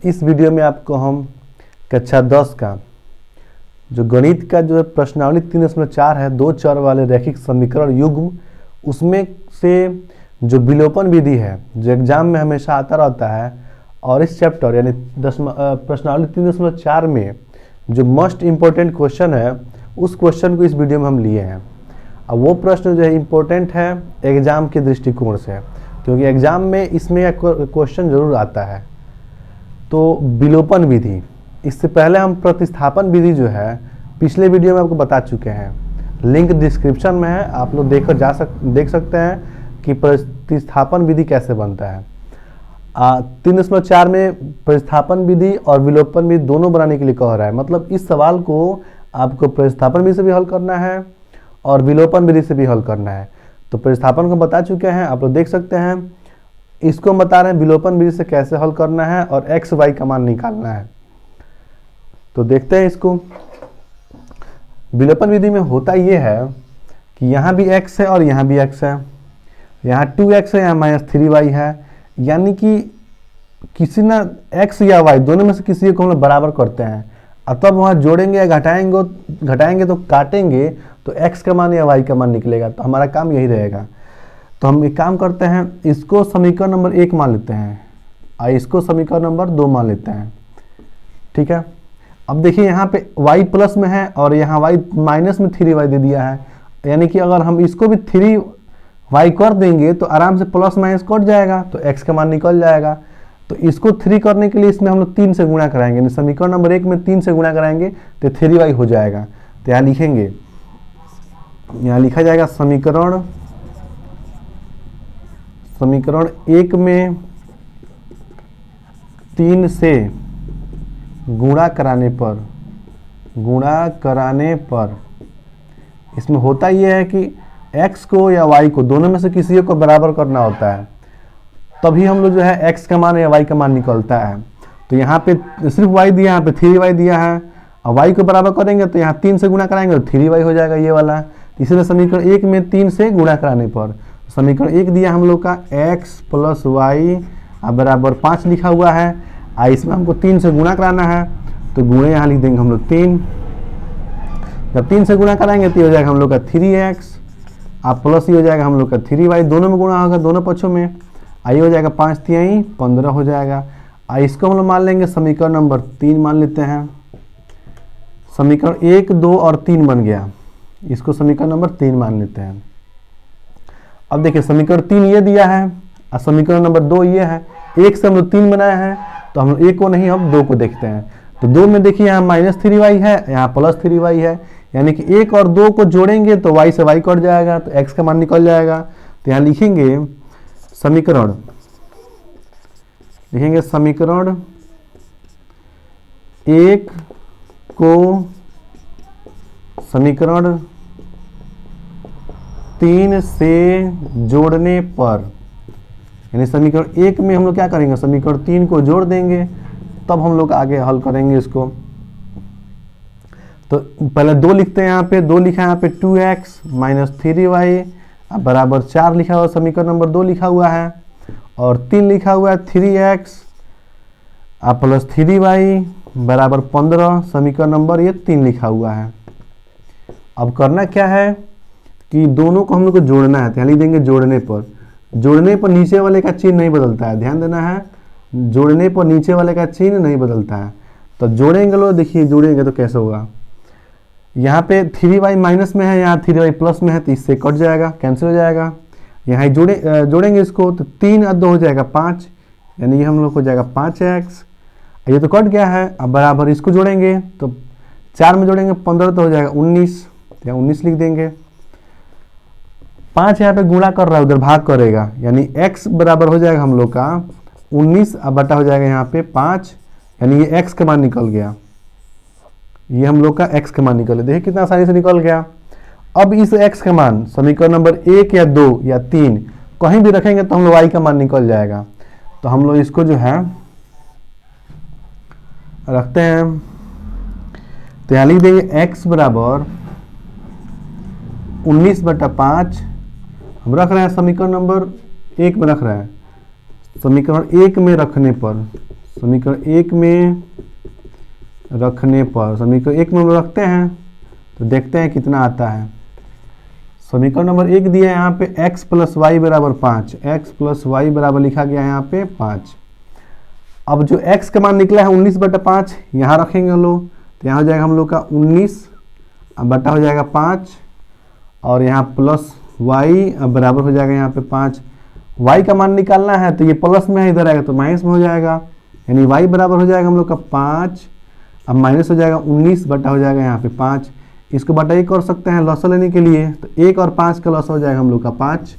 इस वीडियो में आपको हम कक्षा 10 का जो गणित का जो प्रश्नावली 3.4 है, 2 चर वाले रैखिक समीकरण युग्म, उसमें से जो विलोपन विधि है जो एग्जाम में हमेशा आता रहता है, और इस चैप्टर यानी प्रश्नावली 3.4 में जो मोस्ट इम्पोर्टेंट क्वेश्चन है उस क्वेश्चन को इस वीडियो में हम लिए हैं। अब वो प्रश्न जो है इम्पोर्टेंट है एग्जाम के दृष्टिकोण से, क्योंकि एग्जाम में इसमें क्वेश्चन जरूर आता है। तो विलोपन विधि, इससे पहले हम प्रतिस्थापन विधि जो है पिछले वीडियो में आपको बता चुके हैं, लिंक डिस्क्रिप्शन में है, आप लोग देख सकते हैं कि प्रतिस्थापन विधि कैसे बनता है। 3.4 में प्रतिस्थापन विधि और विलोपन विधि दोनों बनाने के लिए कह रहा है, मतलब इस सवाल को आपको प्रतिस्थापन विधि से भी हल करना है और विलोपन विधि से भी हल करना है। तो प्रतिस्थापन को बता चुके हैं, आप लोग देख सकते हैं। इसको बता रहे हैं विलोपन विधि से कैसे हल करना है और एक्स वाई का मान निकालना है। तो देखते हैं इसको। विलोपन विधि में होता ये है कि यहाँ भी x है और यहाँ भी x है, यहाँ 2x है, यहाँ -3y है, यानी कि किसी ना x या y दोनों में से किसी को हम लोग बराबर करते हैं, और तब वहाँ जोड़ेंगे या घटाएंगे तो काटेंगे तो x का मान या y का मान निकलेगा। तो हमारा काम यही रहेगा। तो हम एक काम करते हैं, इसको समीकरण नंबर 1 मान लेते हैं और इसको समीकरण नंबर 2 मान लेते हैं। ठीक है। अब देखिए यहाँ पे y प्लस में है और यहाँ y माइनस में 3y दे दिया है, यानी कि अगर हम इसको भी 3y कर देंगे तो आराम से प्लस माइनस कट जाएगा, तो x का मान निकल जाएगा। तो इसको 3 करने के लिए इसमें हम लोग 3 से गुणा कराएंगे, समीकरण नंबर 1 में 3 से गुणा कराएंगे तो 3y हो जाएगा। तो यहाँ लिखेंगे, यहाँ लिखा जाएगा समीकरण 1 में 3 से गुणा कराने पर इसमें होता यह है कि x को या y को दोनों में से किसी को बराबर करना होता है, तभी हम लोग जो है x का मान या y का मान निकलता है। तो यहाँ पे सिर्फ y दिया, यहाँ पे 3y दिया है, और y को बराबर करेंगे तो यहाँ 3 से गुणा कराएंगे तो 3y हो जाएगा ये वाला। इसलिए समीकरण 1 में 3 से गुणा कराने पर समीकरण 1 दिया हम लोग का x प्लस वाई बराबर 5 लिखा हुआ है, इसमें हमको 3 से गुणा कराना है, तो गुणे यहाँ लिख देंगे हम लोग 3। जब 3 से गुणा कराएंगे तो ये हो जाएगा हम लोग का 3x, प्लस ये हो जाएगा हम लोग का 3y, दोनों में गुणा होगा दोनों पक्षों में, ये हो जाएगा 5 3 15 हो जाएगा। इसको हम लोग मान लेंगे समीकरण नंबर 3 मान लेते हैं। समीकरण 1 2 और 3 बन गया, इसको समीकरण नंबर 3 मान लेते हैं। अब देखिए समीकरण 3 ये दिया है और समीकरण नंबर 2 ये है, 1 से हम लोग 3 बनाया है, तो हम लोग 1 को नहीं अब 2 को देखते हैं। तो 2 में देखिए यहाँ -3y है, यहाँ +3y है, यानी कि 1 और 2 को जोड़ेंगे तो y से y कट जाएगा, तो x का मान निकल जाएगा। तो यहाँ लिखेंगे समीकरण 1 को समीकरण 3 से जोड़ने पर, यानी समीकरण 1 में हम लोग क्या करेंगे, समीकरण 3 को जोड़ देंगे, तब हम लोग आगे हल करेंगे इसको। तो पहले 2 लिखते हैं, यहाँ पे 2 लिखा है, यहाँ पे 2x -3y बराबर 4 लिखा हुआ, समीकरण नंबर 2 लिखा हुआ है, और 3 लिखा हुआ है 3x प्लस 3y बराबर 15, समीकरण नंबर ये 3 लिखा हुआ है। अब करना क्या है कि दोनों को हम लोग को जोड़ना है, तो लिख देंगे जोड़ने पर नीचे वाले का चिन्ह नहीं बदलता है, ध्यान देना है, जोड़ने पर नीचे वाले का चिन्ह नहीं बदलता है। तो जोड़ेंगे लो, देखिए जोड़ेंगे तो कैसे होगा, यहाँ पे 3y माइनस में है, यहाँ 3y प्लस में है, तो इससे कट जाएगा, कैंसिल हो जाएगा। यहाँ जोड़ेंगे इसको तो 3 और 2 हो जाएगा 5, यानी ये हम लोग हो जाएगा 5x, ये तो कट गया है। अब बराबर इसको जोड़ेंगे तो 4 में जोड़ेंगे 15 तो हो जाएगा 19, यहाँ 19 लिख देंगे। 5 यहाँ पे गुणा कर रहा है, उधर भाग करेगा, यानी x बराबर हो जाएगा हम लोग का 19 बटा हो जाएगा यहाँ पे 5, यानी ये x का मान निकल गया, ये हम लोग का x का मान निकल गया। देखिए कितना आसानी से निकल गया। अब इस x का मान समीकरण नंबर 1 या 2 या 3 कहीं भी रखेंगे तो हम लोग y का मान निकल जाएगा। तो हम लोग इसको जो है रखते हैं, तो यहाँ लिख देंगे x बराबर 19/5 हम रख रहे हैं, समीकरण नंबर 1 में रख रहे हैं, समीकरण 1 में रखने पर समीकरण 1 में रखने पर, समीकरण 1 में हम रखते हैं तो देखते हैं कितना आता है। समीकरण नंबर 1 दिया है यहाँ पे x प्लस वाई बराबर 5, x प्लस वाई बराबर लिखा गया है यहाँ पे 5। अब जो x का मान निकला है 19/5 यहाँ रखेंगे हम लोग, तो यहाँ हो जाएगा हम लोग का 19 बटा हो जाएगा 5, और यहाँ प्लस y बराबर हो जाएगा यहाँ पे 5। y का मान निकालना है तो ये प्लस में है, इधर आएगा तो माइनस में हो जाएगा, यानी y बराबर हो जाएगा हम लोग का 5, अब माइनस हो जाएगा 19 बटा हो जाएगा यहाँ पे 5। इसको बटा 1 कर सकते हैं लॉस लेने के लिए, तो 1 और 5 का लॉस हो जाएगा हम लोग का 5।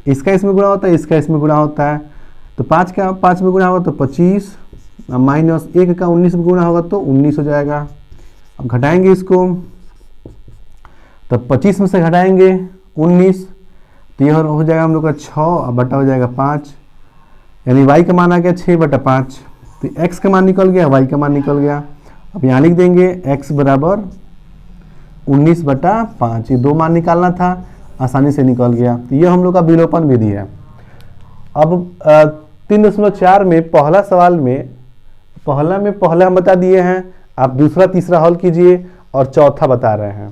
इसका इसमें गुणा होता है, इसका इसमें गुणा होता है, तो 5 का 5 में गुणा होगा तो 25, माइनस 1 का 19 में गुणा होगा तो 19 हो जाएगा। अब घटाएंगे इसको, तो 25 में से घटाएंगे 19, तो ये हो जाएगा हम लोग का 6 बटा हो जाएगा 5, यानी y का मान आ गया 6/5। तो x का मान निकल गया, y का मान निकल गया। अब यहाँ लिख देंगे x बराबर 19/5, ये 2 मान निकालना था, आसानी से निकल गया। तो ये हम लोग का विलोपन विधि है। अब 3.4 में पहला सवाल में पहला हम बता दिए हैं, आप दूसरा तीसरा हल कीजिए और चौथा बता रहे हैं।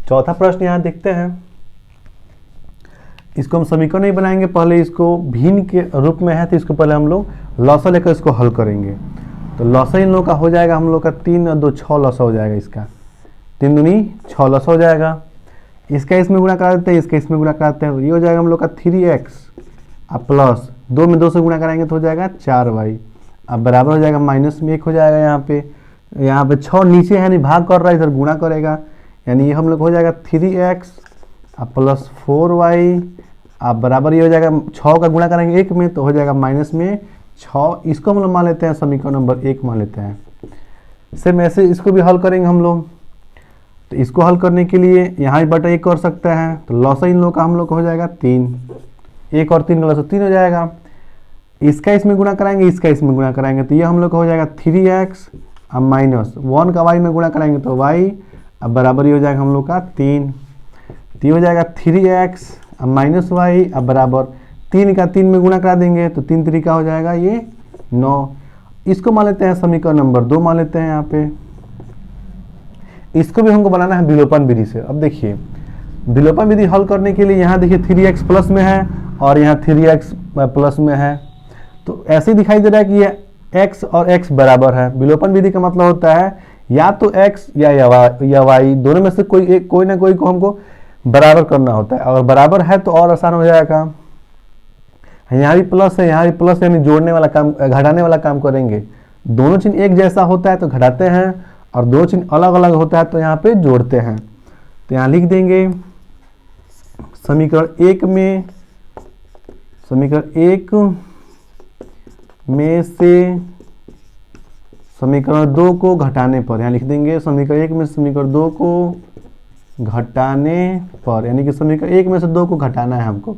चौथा प्रश्न यहाँ देखते हैं, इसको हम समीकरण नहीं बनाएंगे, पहले इसको भिन्न के रूप में है तो इसको पहले हम लोग लॉसा लेकर इसको हल करेंगे। तो लॉसा इन लोगों का हो जाएगा हम लोग का 3 और 2 6 लॉसा हो जाएगा, इसका 3 दूनी 6 लॉसा हो जाएगा। इसका इसमें गुणा करा देते हैं, इसका इसमें गुणा कराते हैं, ये हो जाएगा हम लोग का 3x अब प्लस 2 में 2 से गुणा कराएंगे तो हो जाएगा 4y, अब बराबर हो जाएगा माइनस में 1 हो जाएगा। यहाँ पे 6 नीचे है, नहीं भाग कर रहा है, इधर गुणा करेगा, यानी ये हम लोग हो जाएगा 3x अब प्लस 4y, अब बराबर ये हो जाएगा 6 का गुणा करेंगे 1 में तो हो जाएगा माइनस में 6। इसको हम लोग मान लेते हैं समीकरण नंबर 1 मान लेते हैं। सेम ऐसे इसको भी हल करेंगे हम लोग, तो इसको हल करने के लिए यहाँ बटा 1 कर सकते हैं, तो लॉस इन लोग का हम लोग हो जाएगा 3, 1 और 3 का लॉस 3 हो जाएगा। इसका इसमें गुणा कराएंगे, इसका इसमें गुणा कराएंगे, तो ये हम लोग का हो जाएगा 3x अब माइनस 1 का y में गुणा कराएंगे तो y, अब बराबर ये हो जाएगा हम लोग का 3, तो ये हो जाएगा 3x अब माइनस y, अब बराबर 3 का 3 में गुणा करा देंगे तो 3 तरीका हो जाएगा ये 9। इसको मान लेते हैं समीकरण नंबर 2 मान लेते हैं यहाँ पे। इसको भी हमको बनाना है विलोपन विधि से। अब देखिए विलोपन विधि हल करने के लिए यहाँ देखिए 3x प्लस में है और यहाँ 3x प्लस में है, तो ऐसे दिखाई दे रहा है कि ये x और x बराबर है। विलोपन विधि का मतलब होता है या तो x या y दोनों में से कोई ना कोई को हमको बराबर करना होता है। अगर बराबर है तो और आसान हो जाएगा। यहाँ भी प्लस है, यहाँ भी प्लस, यानी जोड़ने वाला काम, घटाने वाला काम करेंगे। दोनों चिन्ह एक जैसा होता है तो घटाते हैं, और दो चिन्ह अलग अलग होता है तो यहाँ पे जोड़ते हैं। तो यहाँ लिख देंगे समीकरण 1 में से समीकरण 2 को घटाने पर, यहाँ लिख देंगे समीकरण 1 में समीकरण 2 को घटाने पर, यानी कि समीकरण 1 में से 2 को घटाना है हमको।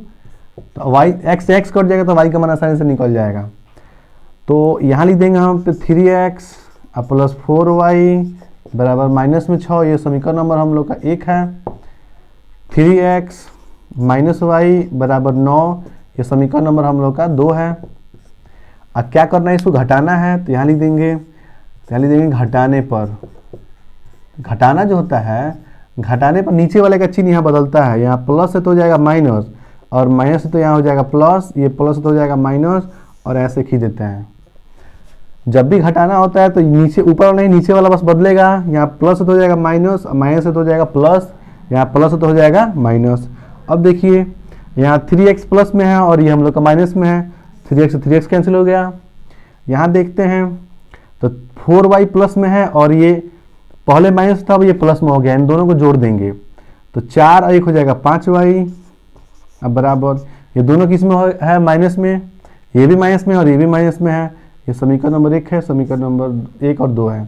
तो y x कट जाएगा तो y का मान आसानी से निकल जाएगा। तो यहाँ लिख देंगे हम पे 3x अब प्लस 4y बराबर माइनस में 6, ये समीकरण नंबर हम लोग का 1 है। 3x माइनस y बराबर 9, ये समीकरण नंबर हम लोग का 2 है। अब क्या करना है, इसको घटाना है, तो यहाँ लिख देंगे घटाने पर। घटाना जो होता है, घटाने पर नीचे वाले का चिन्ह यहाँ बदलता है, यहाँ प्लस से तो हो जाएगा माइनस, और माइनस से तो यहाँ हो जाएगा प्लस, ये प्लस से तो हो जाएगा माइनस, और ऐसे खींच देते हैं। जब भी घटाना होता है तो नीचे ऊपर वाला नहीं, नीचे वाला बस बदलेगा। यहाँ प्लस से तो हो जाएगा माइनस, माइनस से तो हो जाएगा प्लस, यहाँ प्लस से तो हो जाएगा माइनस। अब देखिए यहाँ 3x प्लस में है और ये हम लोग का माइनस में है, 3x से 3x कैंसिल हो गया। यहाँ देखते हैं तो 4y प्लस में है और ये पहले माइनस था, अब ये प्लस में हो गया, इन दोनों को जोड़ देंगे तो 4 और 1 हो जाएगा 5y। अब बराबर ये दोनों किस में है, माइनस में, ये भी माइनस में और ये भी माइनस में है। ये समीकरण नंबर 1 है, समीकरण नंबर 1 और 2 है,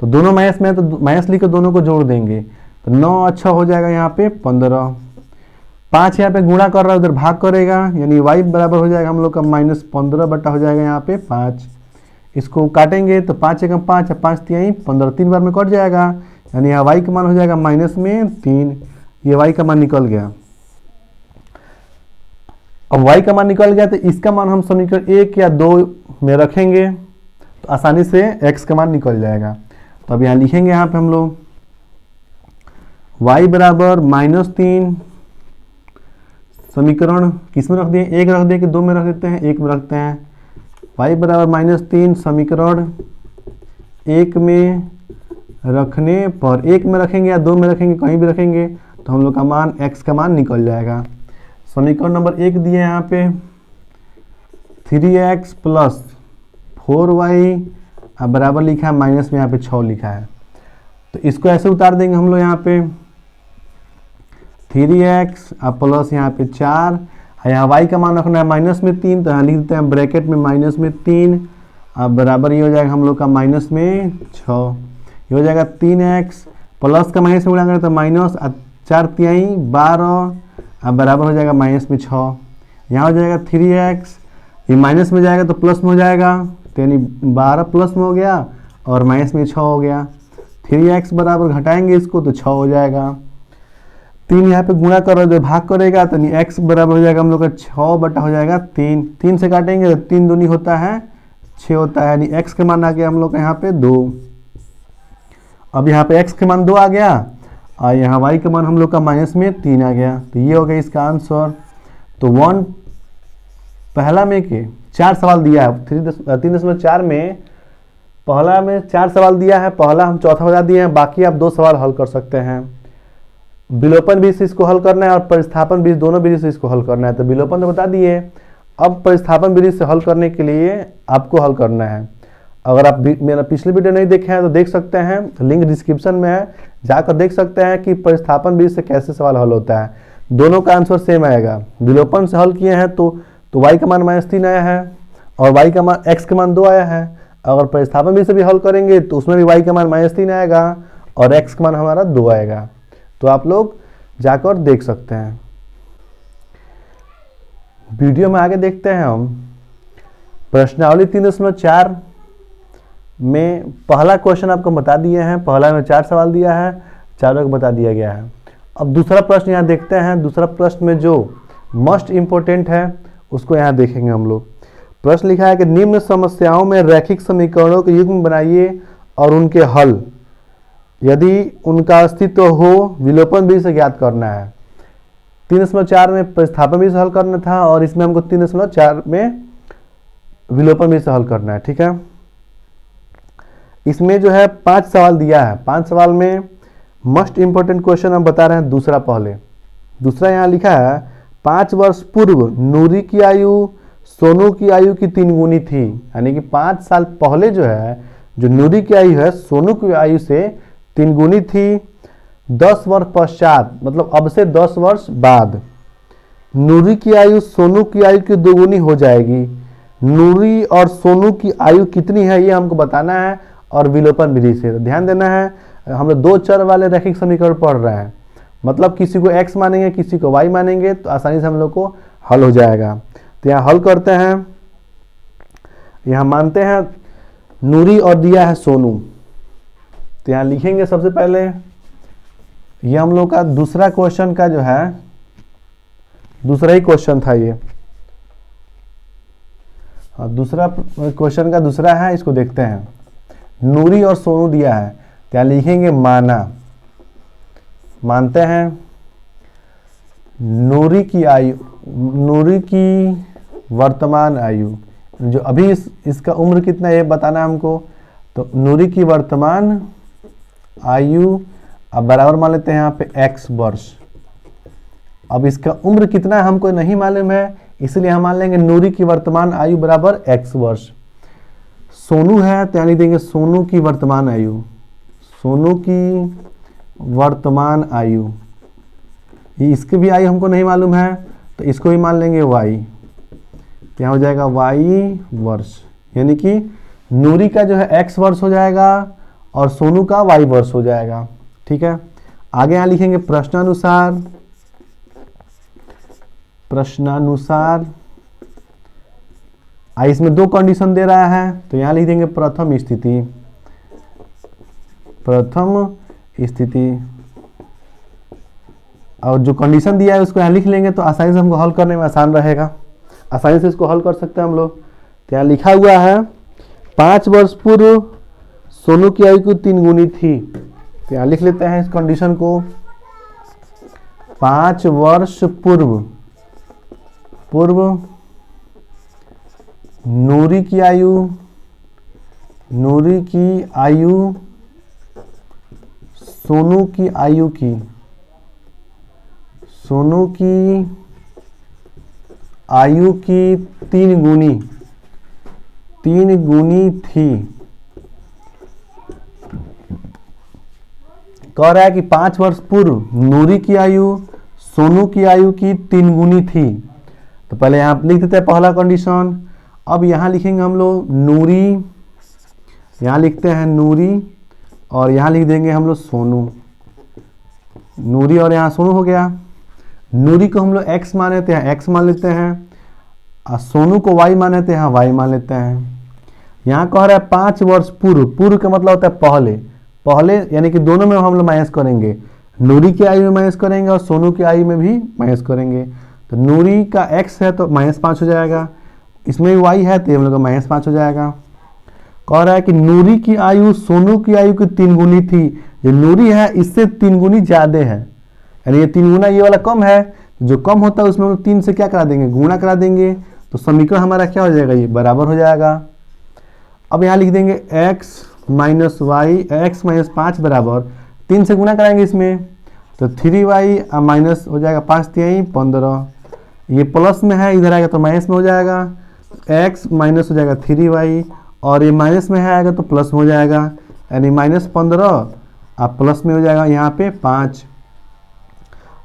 तो दोनों माइनस में है तो माइनस लिख कर दोनों को जोड़ देंगे तो 9 अच्छा हो जाएगा यहाँ पे 15। 5 यहाँ पे गुणा कर रहा है, उधर भाग करेगा, यानी y बराबर हो जाएगा हम लोग का -15 बटा हो जाएगा यहाँ पे 5। इसको काटेंगे तो 5 एकम 5 है, 5 तिहाई 15, 3 बार में कट जाएगा, यानी यहाँ y का मान हो जाएगा -3। ये y का मान निकल गया। अब y का मान निकल गया तो इसका मान हम समीकरण 1 या 2 में रखेंगे, तो आसानी से x का मान निकल जाएगा। तो अब यहाँ लिखेंगे, यहाँ पे हम लोग y बराबर -3, समीकरण किस में रख दिए, एक रख दिए कि दो में रख देते हैं, एक में रखते हैं। y बराबर -3 समीकरण एक में रखने पर, एक में रखेंगे या दो में रखेंगे, कहीं भी रखेंगे तो हम लोग का मान x का मान निकल जाएगा। समीकरण नंबर एक दिए यहाँ पे 3x + 4y बराबर लिखा है, माइनस में यहाँ पे 6 लिखा है। तो इसको ऐसे उतार देंगे हम लोग, यहाँ पे 3x प्लस यहाँ पे 4, यहाँ y का मान रखना है -3, तो यहाँ लिख देते हैं ब्रैकेट में -3 बराबर ये हो जाएगा हम लोग का -6, ये हो जाएगा 3x प्लस का माइनस में उड़ाएंगे तो -4 तिहाई 12 बराबर हो जाएगा -6। यहाँ हो जाएगा 3x, ये माइनस में जाएगा तो प्लस में हो जाएगा, तो यानी 12 प्लस में हो गया और माइनस में 6 हो गया। 3x बराबर घटाएंगे इसको तो 6 हो जाएगा। 3 यहाँ पे गुणा कर रहे भाग करेगा तो नहीं, x बराबर हो जाएगा हम लोग का 6 बटा हो जाएगा 3, 3 से काटेंगे तो 3 दूनी होता है 6 होता है, यानी x का मान आ गया हम लोग का यहाँ पे 2। अब यहाँ पे x का मान 2 आ गया और यहाँ y का मान हम लोग का -3 आ गया। तो ये हो गया इसका आंसर। तो 1 पहला में के 4 सवाल दिया है, 3.4 में पहला में 4 सवाल दिया है, पहला हम चौथा बता दिए हैं, बाकी आप 2 सवाल हल कर सकते हैं। विलोपन विधि से इसको हल करना है और प्रतिस्थापन विधि, दोनों विधि से इसको हल करना है। तो विलोपन तो बता दिए, अब प्रतिस्थापन विधि से हल करने के लिए आपको हल करना है। अगर आप मेरा पिछले वीडियो नहीं देखे हैं तो देख सकते हैं, लिंक डिस्क्रिप्शन में है, जाकर देख सकते हैं कि प्रतिस्थापन विधि से कैसे सवाल हल होता है। दोनों का आंसर सेम आएगा। विलोपन से हल किए हैं तो y का मान -3 आया है और y का मान x का मान 2 आया है। अगर प्रतिस्थापन विधि से भी हल करेंगे तो उसमें भी y का मान -3 आएगा और x का मान हमारा 2 आएगा। तो आप लोग जाकर देख सकते हैं। वीडियो में आगे देखते हैं हम प्रश्नावली 3.4 में पहला क्वेश्चन आपको बता दिए हैं, पहला में 4 सवाल दिया है, चारों को बता दिया गया है। अब दूसरा प्रश्न यहाँ देखते हैं। दूसरा प्रश्न में जो मोस्ट इम्पोर्टेंट है उसको यहाँ देखेंगे हम लोग। प्रश्न लिखा है कि निम्न समस्याओं में रैखिक समीकरणों के युग्म बनाइए और उनके हल, यदि उनका अस्तित्व हो विलोपन विधि से ज्ञात करना है। 3.4 में प्रतिस्थापन विधि से हल करना था और इसमें हमको 3.4 में विलोपन विधि से हल करना है। ठीक है, इसमें जो है 5 सवाल दिया है। 5 सवाल में मोस्ट इंपोर्टेंट क्वेश्चन हम बता रहे हैं। दूसरा पहले, दूसरा यहाँ लिखा है 5 वर्ष पूर्व नूरी की आयु सोनू की आयु की 3 गुनी थी, यानी कि 5 साल पहले जो है जो नूरी की आयु है सोनू की आयु से 3 गुनी थी। 10 वर्ष पश्चात, मतलब अब से 10 वर्ष बाद नूरी की आयु सोनू की आयु की 2 गुनी हो जाएगी। नूरी और सोनू की आयु कितनी है ये हमको बताना है और विलोपन विधि से। ध्यान देना है, हम लोग 2 चर वाले रैखिक समीकरण पढ़ रहे हैं, मतलब किसी को x मानेंगे किसी को y मानेंगे तो आसानी से हम लोग को हल हो जाएगा। तो यहाँ हल करते हैं। यहाँ मानते हैं नूरी और दिया है सोनू, तो यहाँ लिखेंगे सबसे पहले, ये हम लोग का दूसरा क्वेश्चन का जो है दूसरा ही क्वेश्चन था ये। हाँ, दूसरा क्वेश्चन का दूसरा है, इसको देखते हैं। नूरी और सोनू दिया है, तो यहाँ लिखेंगे माना, मानते हैं नूरी की आयु, नूरी की वर्तमान आयु, जो अभी इसका उम्र कितना है ये बताना है हमको। तो नूरी की वर्तमान आयु अब बराबर मान लेते हैं यहाँ पे x वर्ष। अब इसका उम्र कितना है हमको नहीं मालूम है, इसलिए हम मान लेंगे नूरी की वर्तमान आयु बराबर x वर्ष। सोनू है तो यानी देंगे सोनू की वर्तमान आयु, सोनू की वर्तमान आयु, ये इसकी भी आयु हमको नहीं मालूम है तो इसको भी मान लेंगे y। यहाँ हो जाएगा y वर्ष, यानी कि नूरी का जो है x वर्ष हो जाएगा और सोनू का y वर्ष हो जाएगा। ठीक है, आगे यहाँ लिखेंगे प्रश्नानुसार, प्रश्नानुसार इसमें 2 कंडीशन दे रहा है तो यहाँ लिख देंगे प्रथम स्थिति, प्रथम स्थिति, और जो कंडीशन दिया है उसको यहाँ लिख लेंगे तो आसानी से हमको हल करने में आसान रहेगा, आसानी से इसको हल कर सकते हैं हम लोग। तो यहाँ लिखा हुआ है 5 वर्ष पूर्व सोनू की आयु 3 गुनी थी। तो यहाँ लिख लेते हैं इस कंडीशन को। 5 वर्ष पूर्व नूरी की आयु सोनू की आयु की 3 गुनी थी। कह रहा है कि 5 वर्ष पूर्व नूरी की आयु सोनू की आयु की 3 गुनी थी। तो पहले यहाँ लिख देते हैं पहला कंडीशन। अब यहाँ लिखेंगे हम लोग नूरी, यहाँ लिखते हैं नूरी और यहाँ लिख देंगे हम लोग सोनू। नूरी और यहाँ सोनू हो गया। नूरी को हम लोग x माने थे, यहाँ x मान लेते हैं, और सोनू को y माने थे, यहाँ y मान लेते हैं। यहाँ कह रहा है 5 वर्ष पूर्व का मतलब होता है पहले यानी कि दोनों में हम लोग माइनस करेंगे। नूरी की आयु में माइनस करेंगे और सोनू की आयु में भी माइनस करेंगे। तो नूरी का x है तो -5 हो जाएगा, इसमें भी y है तो हम लोग का -5 हो जाएगा। कह रहा है कि नूरी की आयु सोनू की आयु की 3 गुनी थी। जो नूरी है इससे 3 गुनी ज़्यादा है, यानी ये 3 गुना ये वाला कम है। जो कम होता है उसमें हम लोग 3 से क्या करा देंगे, गुणा करा देंगे। तो समीकरण हमारा क्या हो जाएगा, ये बराबर हो जाएगा। अब यहाँ लिख देंगे x माइनस 5 बराबर 3 से गुणा कराएंगे इसमें, तो 3y माइनस हो जाएगा 5 3 15। ये प्लस में है, इधर आएगा तो माइनस में हो जाएगा। x माइनस हो जाएगा 3y और ये माइनस में है आएगा तो प्लस में हो जाएगा, यानी -15 आप प्लस में हो जाएगा यहाँ पे 5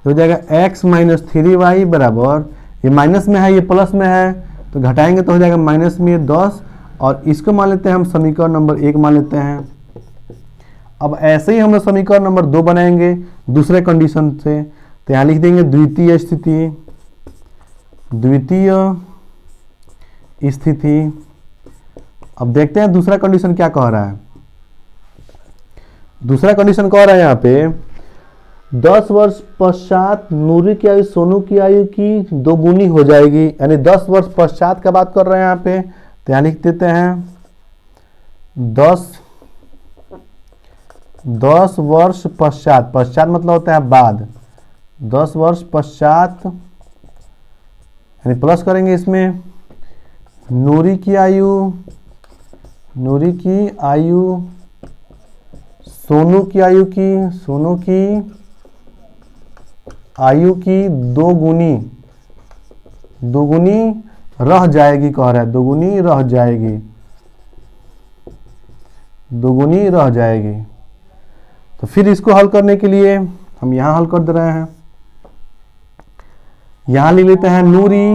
हो जाएगा। x माइनस 3y बराबर, ये माइनस में है ये प्लस में है तो घटाएंगे तो हो जाएगा माइनस में 10 और इसको मान लेते हैं हम समीकरण नंबर 1 मान लेते हैं। अब ऐसे ही हम लोग समीकरण नंबर 2 बनाएंगे दूसरे कंडीशन से। तो यहाँ लिख देंगे द्वितीय स्थिति। अब देखते हैं दूसरा कंडीशन क्या कह रहा है। दूसरा कंडीशन कह रहा है यहाँ पे 10 वर्ष पश्चात नूरी की आयु सोनू की आयु की 2 गुनी हो जाएगी, यानी 10 वर्ष पश्चात का बात कर रहे हैं यहाँ पे। तो यहाँ लिख देते हैं 10 वर्ष पश्चात मतलब होता है बाद, 10 वर्ष पश्चात यानी प्लस करेंगे इसमें नूरी की आयु सोनू की आयु की 2 गुनी रह जाएगी, कह रहा है 2 गुनी रह जाएगी। तो फिर इसको हल करने के लिए हम यहाँ हल कर दे रहे हैं। यहाँ लिख लेते हैं नूरी,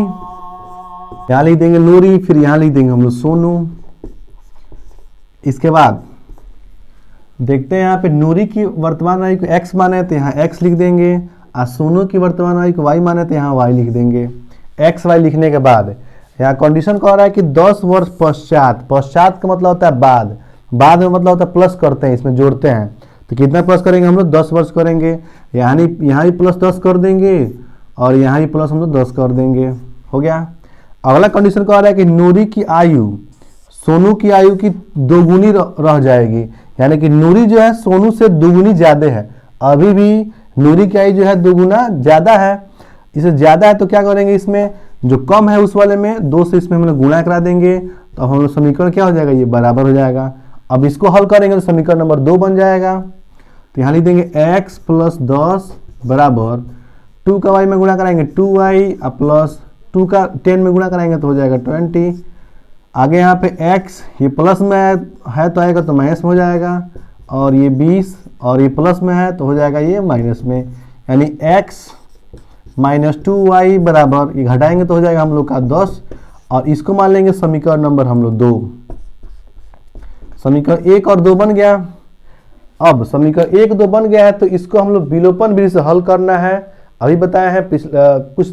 यहाँ लिख देंगे नूरी, फिर यहाँ लिख देंगे हम लोग सोनू। इसके बाद देखते हैं यहाँ पे नूरी की वर्तमान आयु को x माने तो यहाँ x लिख देंगे, और सोनू की वर्तमान आयु को y माने तो यहाँ y लिख देंगे। x y लिखने के बाद यहाँ कंडीशन कह रहा है कि 10 वर्ष पश्चात का मतलब होता है बाद में मतलब होता है प्लस करते हैं, इसमें जोड़ते हैं। तो कितना प्लस करेंगे हम लोग 10 वर्ष करेंगे, यहाँ भी प्लस 10 कर देंगे और यहाँ भी प्लस हम लोग 10 कर देंगे, हो गया। अगला कंडीशन कह रहा है कि नूरी की आयु सोनू की आयु की 2 गुनी रह जाएगी, यानी कि नूरी जो है सोनू से 2 गुनी ज़्यादा है। अभी भी नूरी की आयु जो है 2 गुना ज़्यादा है, इसे ज़्यादा है तो क्या करेंगे, इसमें जो कम है उस वाले में 2 से इसमें हम लोग गुणा करा देंगे, तो हम लोग समीकरण क्या हो जाएगा, ये बराबर हो जाएगा। अब इसको हल करेंगे तो समीकरण नंबर 2 बन जाएगा। तो यहाँ लिख देंगे x + 10 बराबर 2 का y में गुणा कराएंगे 2y प्लस 2 का 10 में गुणा कराएंगे तो हो जाएगा 20। आगे यहाँ पे x ये प्लस में है तो आएगा तो माइनस में हो जाएगा, और ये 20 और ये प्लस में है तो हो जाएगा ये माइनस में, यानी x - 2y बराबर ये घटाएंगे तो हो जाएगा हम लोग का 10, और इसको मान लेंगे समीकरण नंबर हम लोग 2। समीकरण 1 और 2 बन गया। अब समीकरण 1 2 बन गया है तो इसको हम लोग विलोपन विधि से हल करना है। अभी बताया है, कुछ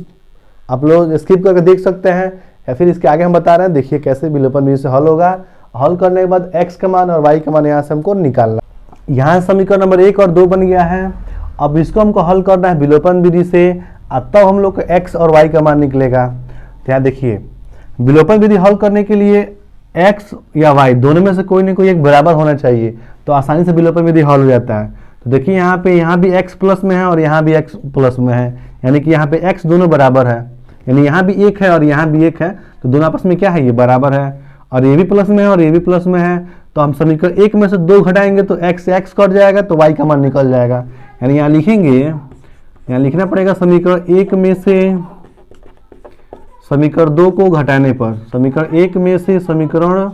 आप लोग स्किप करके देख सकते हैं या फिर इसके आगे हम बता रहे हैं, देखिए कैसे विलोपन विधि से हल होगा। हल करने के बाद x का मान और y का मान यहाँ से हमको निकालना। यहाँ समीकरण नंबर 1 और 2 बन गया है। अब इसको हमको हल करना है विलोपन विधि से, तब हम लोग को x और y का मान निकलेगा। तो यहाँ देखिए विलोपन विधि हल करने के लिए x या y दोनों में से कोई ना कोई एक बराबर होना चाहिए, तो आसानी से विलोपन विधि हल हो जाता है। तो देखिए यहाँ पे यहाँ भी x प्लस में है और यहाँ भी x प्लस में है, यानी कि यहाँ पे x दोनों बराबर है, यानी यहाँ भी एक है और यहाँ भी एक है, तो दोनों आपस में क्या है, ये बराबर है। और ये भी प्लस में है और ये भी प्लस में है, तो हम समीकरण एक में से दो घटाएंगे तो x से x कट जाएगा, तो y का मान निकल जाएगा। यानी यहाँ लिखेंगे, यहाँ लिखना पड़ेगा समीकरण एक में से समीकरण दो को घटाने पर, समीकरण एक में से समीकरण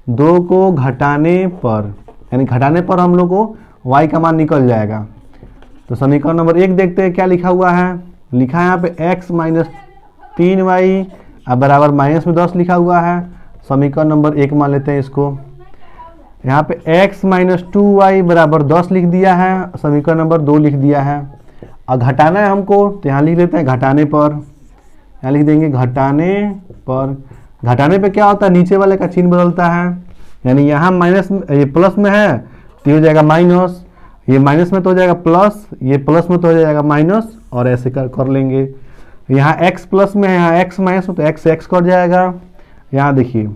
दो को घटाने पर, यानी घटाने पर हम लोग को y का मान निकल जाएगा। तो समीकरण नंबर एक देखते हैं क्या लिखा हुआ है। लिखा है यहाँ पे x माइनस 3y बराबर माइनस में 10 लिखा हुआ है। समीकरण नंबर एक मान लेते हैं इसको। यहाँ पे x माइनस 2y बराबर 10 लिख दिया है, समीकरण नंबर 2 लिख दिया है। और घटाना है हमको, तो यहाँ लिख लेते हैं घटाने पर, यहाँ लिख देंगे घटाने पर। घटाने पे क्या होता है, नीचे वाले का चिन्ह बदलता है, यानी यहाँ माइनस, ये प्लस में है तो हो जाएगा माइनस, ये माइनस में तो हो जाएगा प्लस, ये प्लस में तो हो जाएगा माइनस, और ऐसे कर लेंगे। यहाँ x प्लस में है, यहाँ x माइनस में, तो x से x कट जाएगा। यहाँ देखिए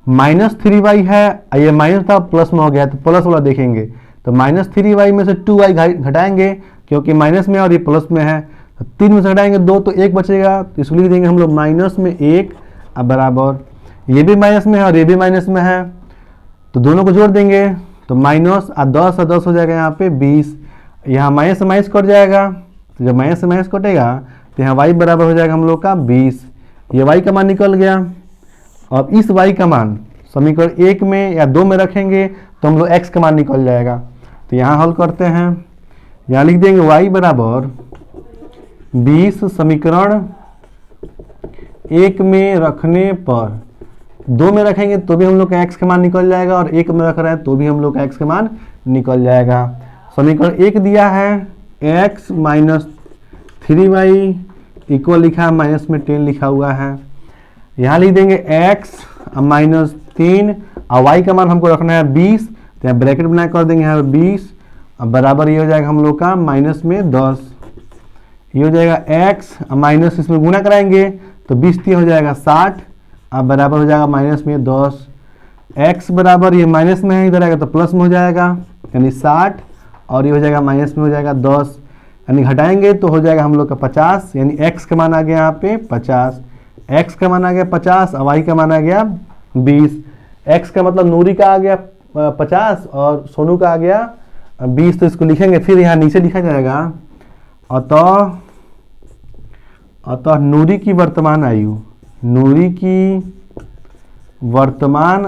माइनस 3y है, ये माइनस था प्लस में हो गया, तो प्लस वाला देखेंगे, तो माइनस 3y में से 2y घटाएंगे क्योंकि माइनस में और ये प्लस में है, तो 3 में से घटाएंगे 2 तो 1 बचेगा, तो इसको लिख देंगे हम लोग माइनस में 1 बराबर, ये भी माइनस में है और ये भी माइनस में है, तो दोनों को जोड़ देंगे, तो माइनस 10 और 10 हो जाएगा यहाँ पे 20। यहाँ माइनस से माइनस कट जाएगा, तो जब माइनस से माइनस कटेगा तो यहाँ y बराबर हो जाएगा हम लोग का 20। ये y का मान निकल गया। अब इस y का मान समीकरण एक में या दो में रखेंगे तो हम लोग x का मान निकल जाएगा। तो यहाँ हल करते हैं, यहाँ लिख देंगे y बराबर 20 समीकरण एक में रखने पर, दो में रखेंगे तो भी हम लोग का x का मान निकल जाएगा, और एक में रख रहे हैं तो भी हम लोग का x का मान निकल जाएगा। समीकरण एक दिया है x माइनस 3y इक्वल लिखा है, माइनस में 10 लिखा हुआ है। यहाँ लिख देंगे x माइनस 3 और y का मान हमको रखना है 20, तो यहाँ ब्रैकेट बना कर देंगे यहाँ 20 बराबर ये हो जाएगा हम लोग का माइनस में 10, ये हो जाएगा x माइनस, इसमें गुना कराएंगे तो 20 हो जाएगा 60 बराबर हो जाएगा माइनस में 10। x बराबर ये माइनस में है, इधर आएगा तो प्लस में हो जाएगा, यानी 60, और ये हो जाएगा माइनस में हो जाएगा 10, यानी घटाएंगे तो हो जाएगा हम लोग का 50, यानी x का मान आ गया यहाँ पे 50, x का मान आ गया 50 और y का मान आ गया 20। x का मतलब नूरी का आ गया 50 और सोनू का आ गया 20, तो इसको लिखेंगे, फिर यहाँ नीचे लिखा जाएगा अतः नूरी की वर्तमान आयु, नूरी की वर्तमान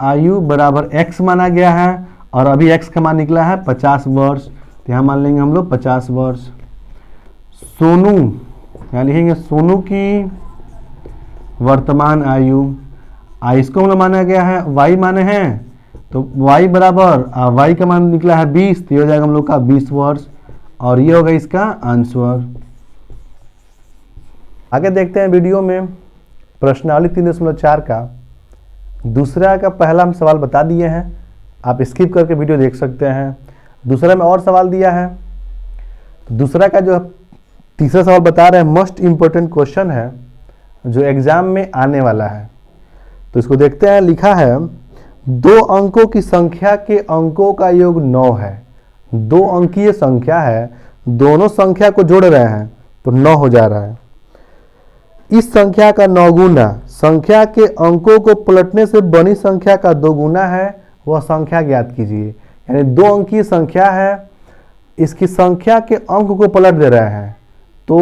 आयु बराबर x माना गया है, और अभी x का मान निकला है 50 वर्ष, तो यहाँ मान लेंगे हम लोग 50 वर्ष। सोनू, यहाँ लिखेंगे सोनू की वर्तमान आयु, इसको हम लोग माना गया है y माने हैं, तो y बराबर y का मान निकला है 20, तो ये हो जाएगा हम लोग का 20 वर्ष, और ये होगा इसका आंसर। आगे देखते हैं वीडियो में प्रश्नावली 3.4 का दूसरा का पहला हम सवाल बता दिए हैं, आप स्किप करके वीडियो देख सकते हैं। दूसरा में और सवाल दिया है, तो दूसरा का जो तीसरा सवाल बता रहे हैं मोस्ट इम्पोर्टेंट क्वेश्चन है जो एग्जाम में आने वाला है, तो इसको देखते हैं। लिखा है 2 अंकों की संख्या के अंकों का योग 9 है, 2 अंकीय संख्या है, दोनों संख्या को जोड़ रहे हैं तो 9 हो जा रहा है। इस संख्या का 9 गुना संख्या के अंकों को पलटने से बनी संख्या का 2 गुना है, वह संख्या ज्ञात कीजिए। यानी 2 अंकीय संख्या है, इसकी संख्या के अंक को पलट दे रहे हैं तो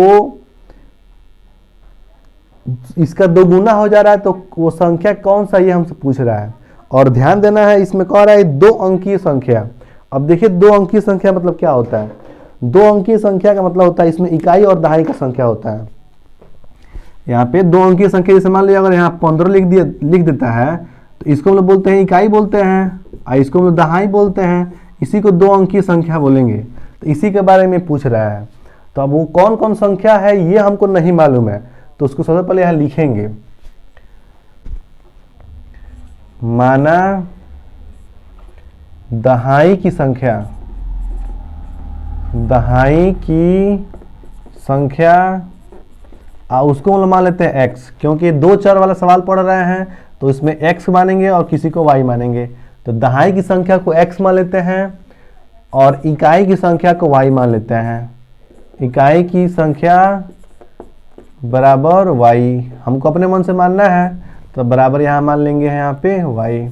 इसका 2 गुना हो जा रहा है, तो वो संख्या कौन सा ये हमसे पूछ रहा है। और ध्यान देना है, इसमें कह रहा है 2 अंकीय संख्या। अब देखिए 2 अंकीय संख्या मतलब क्या होता है। 2 अंकीय संख्या का मतलब होता है इसमें इकाई और दहाई का संख्या होता है। यहाँ पे 2 अंकीय संख्या जैसे मान लिया, अगर यहाँ 15 लिख देता है तो इसको हम लोग बोलते हैं इकाई बोलते हैं, और इसको हम लोग दहाई बोलते हैं, इसी को 2 अंकीय संख्या बोलेंगे। तो इसी के बारे में पूछ रहा है। तो अब वो कौन कौन संख्या है ये हमको नहीं मालूम है, तो उसको सबसे पहले यहाँ लिखेंगे। माना दहाई की संख्या, दहाई की संख्या उसको हम लोग मान लेते हैं x, क्योंकि दो चर वाला सवाल पढ़ रहे हैं तो इसमें x मानेंगे और किसी को y मानेंगे। तो दहाई की संख्या को x मान लेते हैं और इकाई की संख्या को y मान लेते हैं। इकाई की संख्या बराबर y, हमको अपने मन से मानना है तो बराबर यहाँ मान लेंगे यहाँ पे y।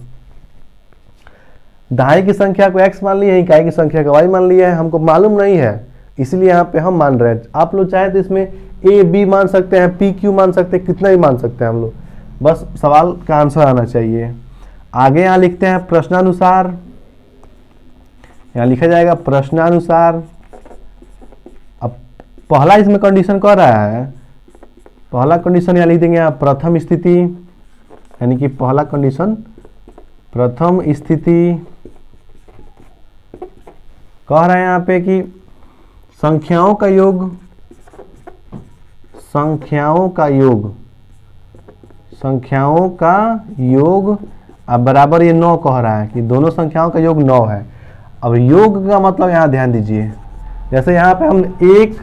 दहाई की संख्या को x मान लिया है, इकाई की संख्या को y मान लिया है, हमको मालूम नहीं है इसलिए यहाँ पे हम मान रहे हैं। आप लोग चाहे तो इसमें a b मान सकते हैं, p q मान सकते हैं, कितना भी मान सकते हैं हम लोग, बस सवाल का आंसर आना चाहिए। आगे यहाँ लिखते हैं प्रश्नानुसार, यहाँ लिखा जाएगा प्रश्नानुसार। अब पहला इसमें कंडीशन कह रहा है, पहला कंडीशन यहाँ लिख देंगे यहाँ प्रथम स्थिति, यानी कि पहला कंडीशन प्रथम स्थिति कह रहा है यहाँ पे कि संख्याओं का योग, संख्याओं का योग, संख्याओं का योग अब बराबर ये 9 कह रहा है कि दोनों संख्याओं का योग 9 है। अब योग का मतलब यहाँ ध्यान दीजिए, जैसे यहाँ पे हम 1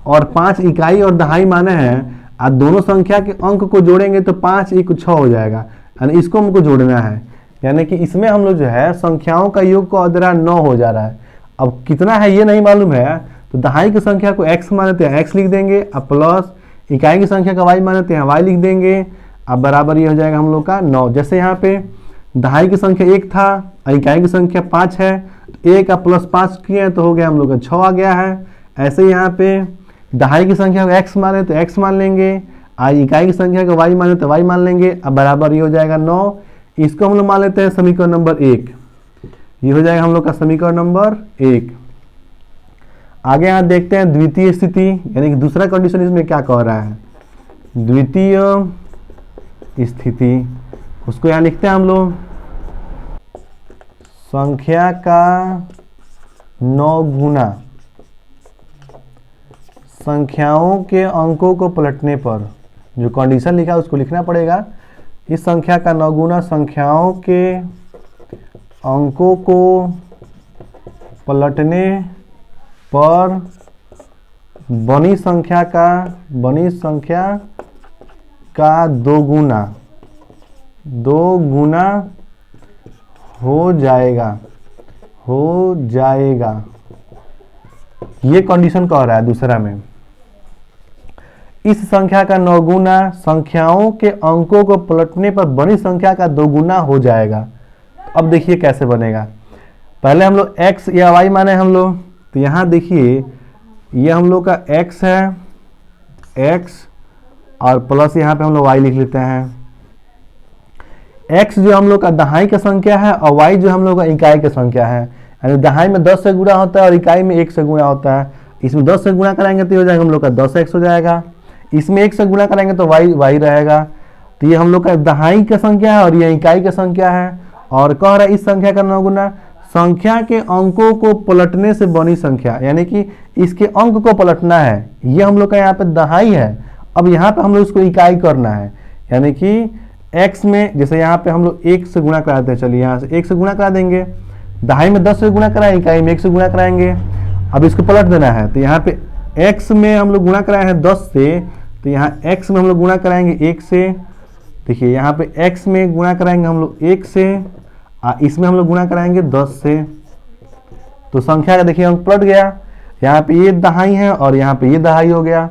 और 5 इकाई और दहाई माने हैं, आज दोनों संख्या के अंक को जोड़ेंगे तो 5 1 6 हो जाएगा, यानी इसको हमको जोड़ना है, यानी कि इसमें हम लोग जो है संख्याओं का योग को अदरा 9 हो जा रहा है। अब कितना है ये नहीं मालूम है तो दहाई की संख्या को x मानते हैं x लिख देंगे, अब प्लस इकाई की संख्या का y मानते हैं y लिख देंगे, अब बराबर ये हो जाएगा हम लोग का 9। जैसे यहाँ पे दहाई की संख्या 1 था और इकाई की संख्या 5 है, तो 1 का प्लस 5 किए तो हो गया हम लोग का 6 आ गया है। ऐसे यहाँ पे दहाई की संख्या को x माने तो x मान लेंगे, आज इकाई की संख्या को y माने तो y मान लेंगे, अब बराबर ये हो जाएगा 9। इसको हम लोग मान लेते हैं समीकरण नंबर 1, ये हो जाएगा हम लोग का समीकरण नंबर 1। आगे यहाँ देखते हैं द्वितीय स्थिति, यानी कि दूसरा कंडीशन इसमें क्या कह रहा है, द्वितीय स्थिति, उसको यहाँ लिखते हैं हम लोग संख्या का 9 गुना संख्याओं के अंकों को पलटने पर, जो कंडीशन लिखा है उसको लिखना पड़ेगा। इस संख्या का 9 गुना संख्याओं के अंकों को पलटने पर बनी संख्या का 2 गुना हो जाएगा, ये कंडीशन कह रहा है दूसरा में। इस संख्या का 9 गुना संख्याओं के अंकों को पलटने पर बनी संख्या का 2 गुना हो जाएगा। अब देखिए कैसे बनेगा, पहले हम लोग x या y माने हम लोग, तो यहाँ देखिए ये हम लोग का x है, x और प्लस यहाँ पे हम लोग y लिख लेते हैं। x जो हम लोग का दहाई का संख्या है और y जो हम लोग का इकाई का संख्या है, यानी दहाई में 10 से गुणा होता है और इकाई में 1 से गुणा होता है। इसमें 10 से गुणा कराएंगे तो ये हो जाएगा हम लोग का 10x हो जाएगा, इसमें 1 से गुणा कराएंगे तो y रहेगा। तो ये हम लोग का दहाई का संख्या है और ये इकाई का संख्या है, और कह रहा है इस संख्या का 9 गुना संख्या के अंकों को पलटने से बनी संख्या, यानी कि इसके अंक को पलटना है। ये हम लोग का यहाँ पे दहाई है, अब यहाँ पे हम लोग इसको इकाई करना है, यानी कि x में जैसे यहाँ पे हम लोग 1 से गुणा कराते हैं, चलिए यहाँ से 1 से गुणा करा देंगे, दहाई में 10 से गुणा कराएं, इकाई में 1 से गुणा कराएंगे। अब इसको पलट देना है, तो यहाँ पे x में हम लोग गुणा कराए हैं 10 से, तो यहाँ x में हम लोग गुणा कराएंगे 1 से। देखिए यहाँ पे x में गुणा कराएंगे हम लोग 1 से, इसमें हम लोग गुणा कराएंगे 10 से, तो संख्या का देखिए अंक पलट गया। यहाँ पे ये दहाई है और यहाँ पे ये दहाई हो गया,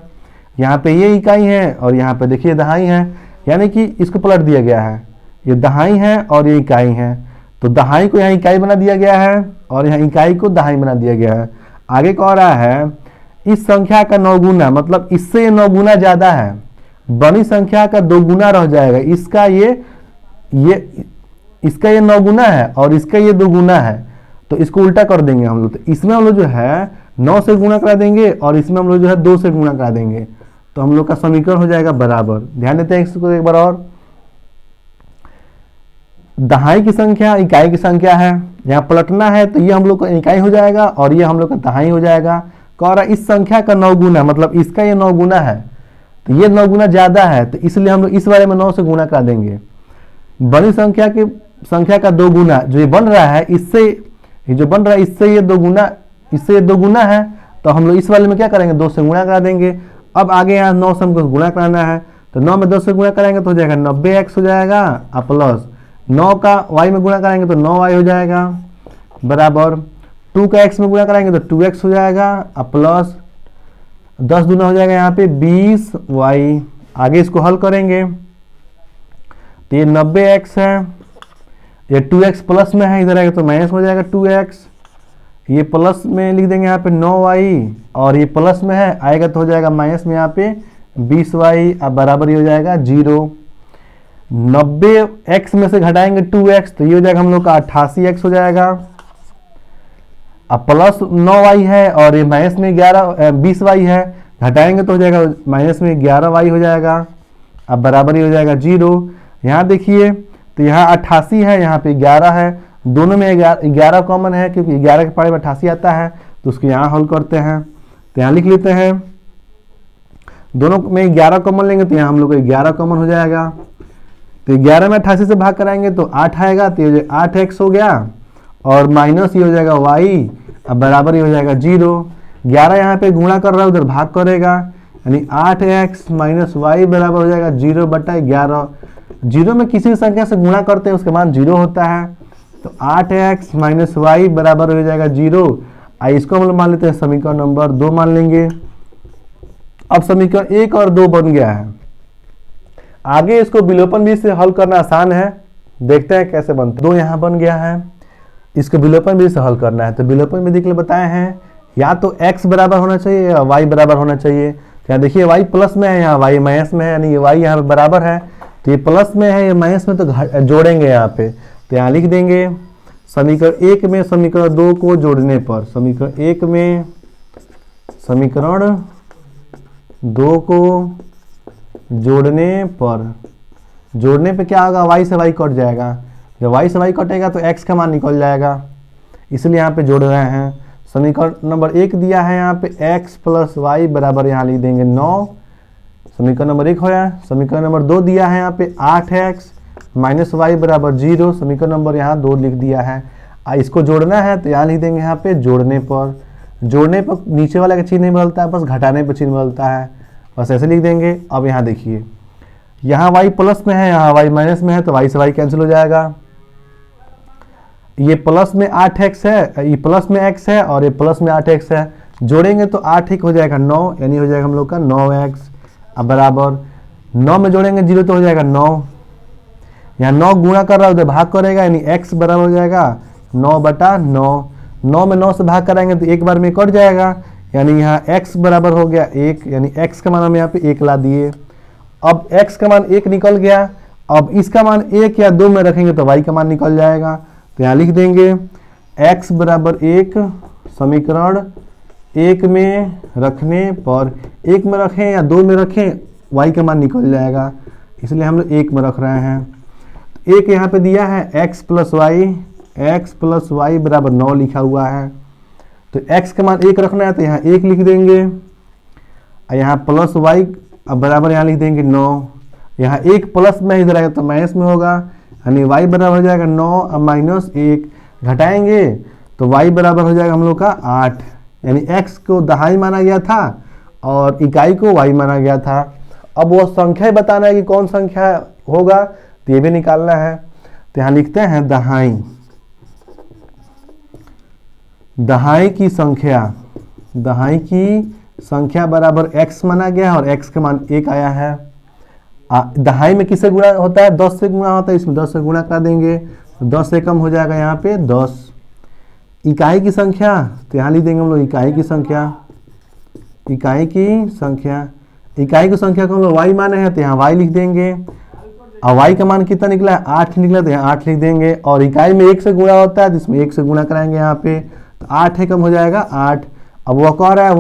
यहाँ पे ये इकाई है और यहाँ पे देखिए दहाई है, यानी कि इसको पलट दिया गया है, ये दहाई है और ये इकाई है, तो दहाई को यहाँ इकाई बना दिया गया है और यहाँ इकाई को दहाई बना दिया गया है। आगे कह रहा है इस संख्या का 9 गुना, मतलब इससे ये 9 गुना ज्यादा है, बनी संख्या का 2 गुना रह जाएगा। इसका ये 9 गुना है और इसका ये 2 गुना है, तो इसको उल्टा कर देंगे हम लोग। तो इसमें हम लोग जो है 9 से गुणा करा देंगे और इसमें हम लोग जो है 2 से गुणा करा देंगे, तो हम लोग का समीकरण हो जाएगा बराबर। ध्यान देते हैं इसको एक बार और, दहाई की संख्या इकाई की संख्या है, यहाँ पलटना है तो ये हम लोग का इकाई हो जाएगा और ये हम लोग का दहाई हो जाएगा। कह रहा है इस संख्या का 9 गुना, मतलब इसका ये 9 गुना है, तो ये 9 गुना ज्यादा है, तो इसलिए हम लोग इस वाले में 9 से गुणा करा देंगे। बड़ी संख्या का 2 गुना जो ये बन रहा है, इससे ये जो बन रहा है इससे ये 2 गुना है, तो हम लोग इस वाले में क्या करेंगे 2 से गुणा करा देंगे। अब आगे यहाँ 9 से हमको गुणा कराना है, तो 9 में 10 से गुणा कराएंगे तो हो जाएगा 90x हो जाएगा, और प्लस 9 का y में गुणा कराएंगे तो 9y हो जाएगा, बराबर 2 का x में गुणा कराएंगे तो 2x हो जाएगा, और प्लस 10 दूना हो जाएगा यहाँ पे 20y। आगे इसको हल करेंगे तो ये 90x है, ये 2x प्लस में है, इधर आएगा तो माइनस हो जाएगा 2x, ये प्लस में लिख देंगे यहाँ पे 9y, और ये प्लस में है आएगा तो हो जाएगा माइनस में यहाँ पे 20y, अब बराबर ये हो जाएगा 0। 90x में से घटाएंगे 2x तो ये हो जाएगा हम लोग का 88x हो जाएगा, अब प्लस 9y है और ये माइनस में 20y है, घटाएंगे तो हो जाएगा माइनस में 11y हो जाएगा, अब बराबर ये हो जाएगा 0। यहाँ देखिए तो यहाँ 88 है, यहाँ पे 11 है, दोनों में 11 कॉमन है क्योंकि 11 के पढ़े में 88 आता है, तो उसको यहाँ हल करते हैं। तो यहाँ लिख लेते हैं, दोनों में 11 कॉमन लेंगे तो यहाँ हम लोग को 11 कॉमन हो जाएगा, तो 11 में 88 से भाग कराएंगे तो 8 आएगा, तो ये 8x हो गया, और माइनस ये हो जाएगा y, अब बराबर ये हो जाएगा 0। 11 यहाँ पे गुणा कर रहा है, उधर भाग करेगा, यानी 8x माइनस y बराबर हो जाएगा 0/11। 0 में किसी भी संख्या से गुणा करते हैं उसका मान 0 होता है, तो 8x माइनस y बराबर हो जाएगा 0। इसको हम लोग मान लेते हैं समीकरण नंबर 2 मान लेंगे। अब समीकरण 1 और 2 बन गया है। आगे इसको विलोपन विधि से हल करना आसान है, देखते हैं कैसे बनते हैं। 2 यहाँ बन गया है, इसको विलोपन विधि से हल करना है। तो विलोपन विधि के लिए बताए हैं या तो x बराबर होना चाहिए या y बराबर होना चाहिए। तो यहाँ देखिए y प्लस में है, यहाँ y माइनस में है, यानी ये y यहाँ पे बराबर है, तो ये प्लस में है, ये माइनस में, तो जोड़ेंगे यहाँ पे। तो यहाँ लिख देंगे समीकरण 1 में समीकरण 2 को जोड़ने पर, समीकरण 1 में समीकरण 2 को जोड़ने पे क्या होगा, y से y कट जाएगा, जब y से y कटेगा तो x का मान निकल जाएगा, इसलिए यहाँ पे जोड़ रहे हैं। समीकरण नंबर 1 दिया है यहाँ पे x प्लस वाई बराबर यहाँ लिख देंगे 9, समीकरण नंबर 1 होया। समीकरण नंबर 2 दिया है यहाँ पे 8x माइनस वाई बराबर 0, समीकरण नंबर यहाँ 2 लिख दिया है। इसको जोड़ना है तो यहाँ लिख देंगे यहाँ पे जोड़ने पर नीचे वाला का चिन्ह नहीं बदलता है, बस घटाने पर चिन्ह बदलता है, बस ऐसे लिख देंगे। अब यहाँ देखिए, यहाँ y प्लस में है, यहाँ y माइनस में है, तो y से y कैंसिल हो जाएगा। ये प्लस में 8x है, ये प्लस में x है, और ये प्लस में 8x है, जोड़ेंगे तो 8 हो जाएगा 9, यानी हो जाएगा हम लोग का 9x। अब बराबर 9 में जोड़ेंगे 0 तो हो जाएगा 9, यहाँ 9 गुणा कर रहा है उधर भाग करेगा, यानी x बराबर हो जाएगा 9/9। 9 में 9 से भाग कराएंगे तो एक बार में कट जाएगा, यानी यहाँ x बराबर हो गया 1, यानी x का मान हम यहाँ पे 1 ला दिए। अब x का मान 1 निकल गया, अब इसका मान 1 या 2 में रखेंगे तो y का मान निकल जाएगा। तो यहाँ लिख देंगे x बराबर 1, समीकरण 1 में रखने पर, 1 में रखें या 2 में रखें y का मान निकल जाएगा, इसलिए हम लोग 1 में रख रहे हैं। तो 1 यहाँ पे दिया है x प्लस वाई बराबर 9 लिखा हुआ है, तो x का मान 1 रखना है तो यहाँ 1 लिख देंगे, यहाँ प्लस y अब बराबर यहाँ लिख देंगे 9, यहाँ 1 प्लस में इधर आएगा तो माइनस में होगा, यानी y बराबर हो जाएगा 9 अब माइनस 1, घटाएंगे तो y बराबर हो जाएगा हम लोग का 8, यानी x को दहाई माना गया था और इकाई को y माना गया था। अब वो संख्या बताना है कि कौन संख्या होगा, तो ये भी निकालना है। तो यहाँ लिखते हैं दहाई की संख्या बराबर x माना गया है और x का मान 1 आया है। दहाई में किससे गुणा होता है, 10 से गुणा होता है, इसमें 10 से गुणा कर देंगे तो 10 से कम हो जाएगा यहाँ पे 10। इकाई की संख्या, तो यहाँ लिख देंगे हम लोग इकाई की संख्या को हम लोग y माने हैं तो यहाँ y लिख देंगे, और y का मान कितना निकला है 8 निकला, तो यहाँ 8 लिख देंगे, और इकाई में 1 से गुणा होता है तो इसमें 1 से गुणा कराएंगे यहाँ पे, तो 8 है कम हो जाएगा 8। अब वह कह रहा है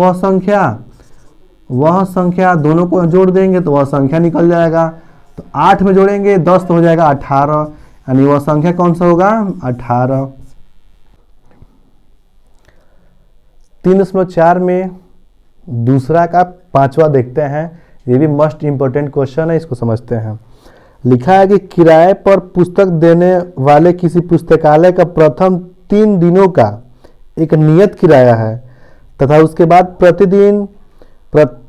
वह संख्या दोनों को जोड़ देंगे तो वह संख्या निकल जाएगा, तो 8 में जोड़ेंगे 10 तो हो जाएगा 18, यानी वह संख्या कौन सा होगा 18। 3.4 में दूसरा का 5वां देखते हैं, ये भी मोस्ट इंपोर्टेंट क्वेश्चन है, इसको समझते हैं। लिखा है कि किराए पर पुस्तक देने वाले किसी पुस्तकालय का प्रथम 3 दिनों का एक नियत किराया है तथा उसके बाद